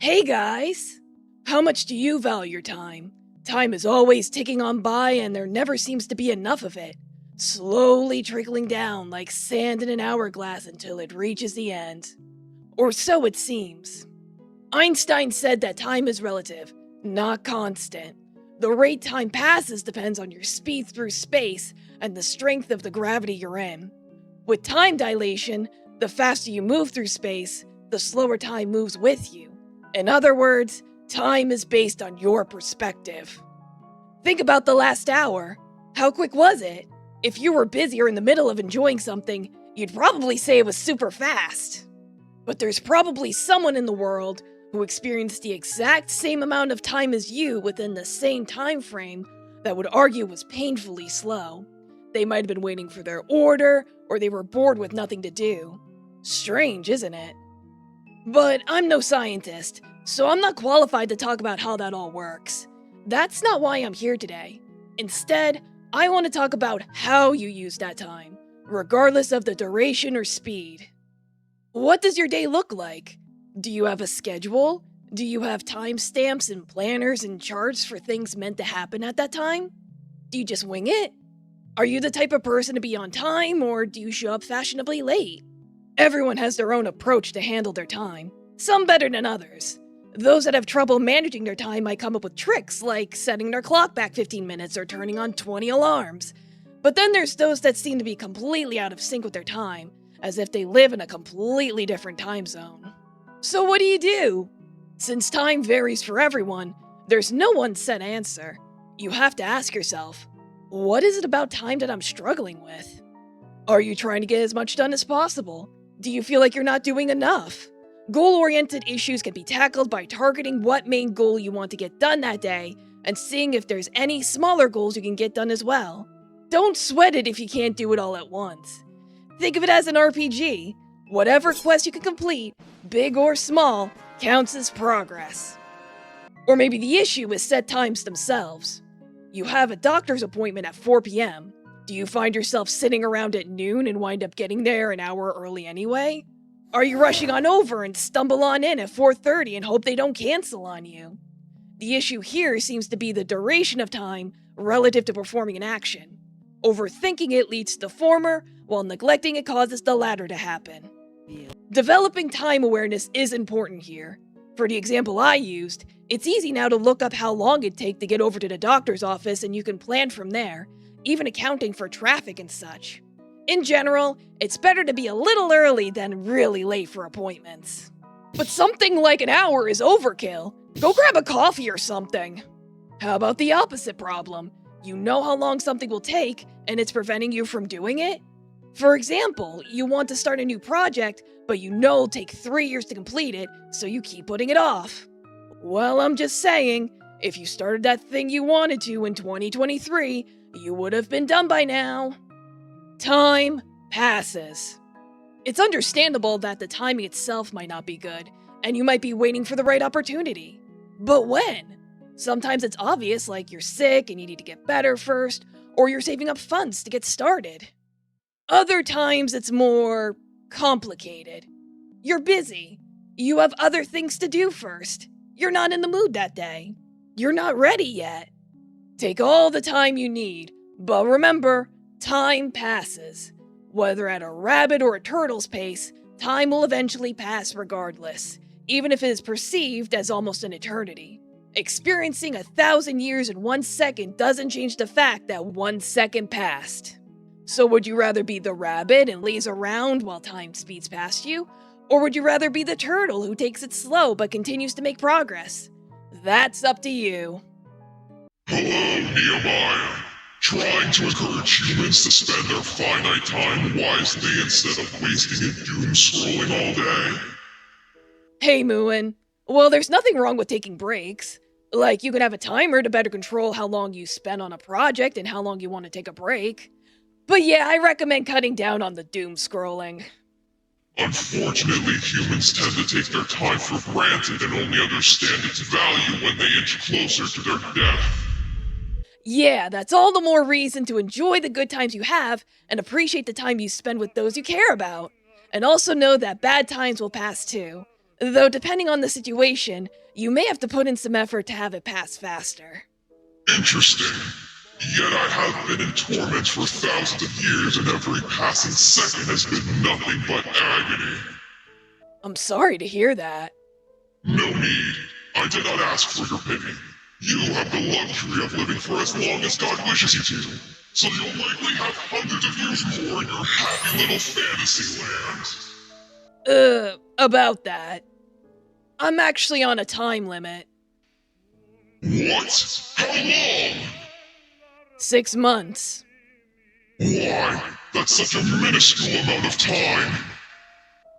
Hey guys! How much do you value your time? Time is always ticking on by and there never seems to be enough of it, slowly trickling down like sand in an hourglass until it reaches the end. Or so it seems. Einstein said that time is relative, not constant. The rate time passes depends on your speed through space and the strength of the gravity you're in. With time dilation, the faster you move through space, the slower time moves with you. In other words, time is based on your perspective. Think about the last hour. How quick was it? If you were busy or in the middle of enjoying something, you'd probably say it was super fast. But there's probably someone in the world who experienced the exact same amount of time as you within the same time frame that would argue was painfully slow. They might have been waiting for their order, or they were bored with nothing to do. Strange, isn't it? But I'm no scientist, so I'm not qualified to talk about how that all works. That's not why I'm here today. Instead, I want to talk about how you use that time, regardless of the duration or speed. What does your day look like? Do you have a schedule? Do you have timestamps and planners and charts for things meant to happen at that time? Do you just wing it? Are you the type of person to be on time, or do you show up fashionably late? Everyone has their own approach to handle their time, some better than others. Those that have trouble managing their time might come up with tricks like setting their clock back 15 minutes or turning on 20 alarms. But then there's those that seem to be completely out of sync with their time, as if they live in a completely different time zone. So what do? Since time varies for everyone, there's no one set answer. You have to ask yourself, what is it about time that I'm struggling with? Are you trying to get as much done as possible? Do you feel like you're not doing enough? Goal-oriented issues can be tackled by targeting what main goal you want to get done that day and seeing if there's any smaller goals you can get done as well. Don't sweat it if you can't do it all at once. Think of it as an RPG. Whatever quest you can complete, big or small, counts as progress. Or maybe the issue is set times themselves. You have a doctor's appointment at 4 p.m. Do you find yourself sitting around at noon and wind up getting there an hour early anyway? Are you rushing on over and stumble on in at 4:30 and hope they don't cancel on you? The issue here seems to be the duration of time relative to performing an action. Overthinking it leads to the former, while neglecting it causes the latter to happen. Developing time awareness is important here. For the example I used, it's easy now to look up how long it'd take to get over to the doctor's office and you can plan from there, even accounting for traffic and such. In general, it's better to be a little early than really late for appointments. But something like an hour is overkill. Go grab a coffee or something. How about the opposite problem? You know how long something will take, and it's preventing you from doing it? For example, you want to start a new project, but you know it'll take 3 years to complete it, so you keep putting it off. Well, I'm just saying, if you started that thing you wanted to in 2023, you would have been done by now. Time passes. It's understandable that the timing itself might not be good, and you might be waiting for the right opportunity. But when? Sometimes it's obvious, like you're sick and you need to get better first, or you're saving up funds to get started. Other times it's more complicated. You're busy. You have other things to do first. You're not in the mood that day. You're not ready yet. Take all the time you need, but remember, time passes. Whether at a rabbit or a turtle's pace, time will eventually pass regardless, even if it is perceived as almost an eternity. Experiencing 1,000 years in 1 second doesn't change the fact that 1 second passed. So would you rather be the rabbit and laze around while time speeds past you? Or would you rather be the turtle who takes it slow but continues to make progress? That's up to you. Hello, Nehemiah. Trying to encourage humans to spend their finite time wisely instead of wasting it doom scrolling all day. Hey, Mooin. Well, there's nothing wrong with taking breaks. Like, you can have a timer to better control how long you spend on a project and how long you want to take a break. But yeah, I recommend cutting down on the doom scrolling. Unfortunately, humans tend to take their time for granted and only understand its value when they inch closer to their death. Yeah, that's all the more reason to enjoy the good times you have and appreciate the time you spend with those you care about. And also know that bad times will pass too. Though depending on the situation, you may have to put in some effort to have it pass faster. Interesting. Yet I have been in torment for thousands of years, and every passing second has been nothing but agony. I'm sorry to hear that. No need. I did not ask for your pity. You have the luxury of living for as long as God wishes you to, so you'll likely have hundreds of years more in your happy little fantasy land. About that. I'm actually on a time limit. What? How long? 6 months. Why? That's such a minuscule amount of time.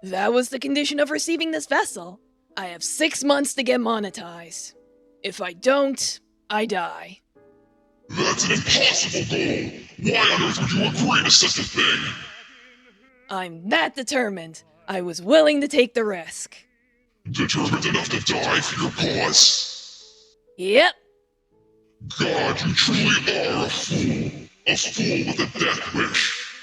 That was the condition of receiving this vessel. I have 6 months to get monetized. If I don't, I die. That's an impossible goal. Why on earth would you agree to such a thing? I'm that determined. I was willing to take the risk. Determined enough to die for your cause? Yep. God, you truly are a fool. A fool with a death wish.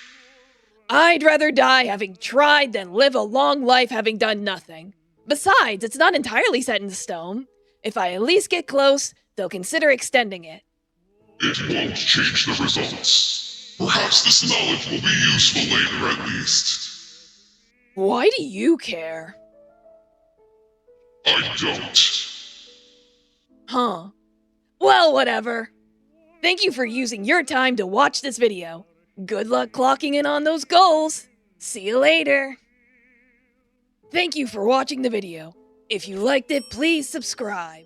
I'd rather die having tried than live a long life having done nothing. Besides, it's not entirely set in stone. If I at least get close, they'll consider extending it. It won't change the results. Perhaps this knowledge will be useful later at least. Why do you care? I don't. Huh. Well, whatever. Thank you for using your time to watch this video. Good luck clocking in on those goals. See you later. Thank you for watching the video. If you liked it, please subscribe.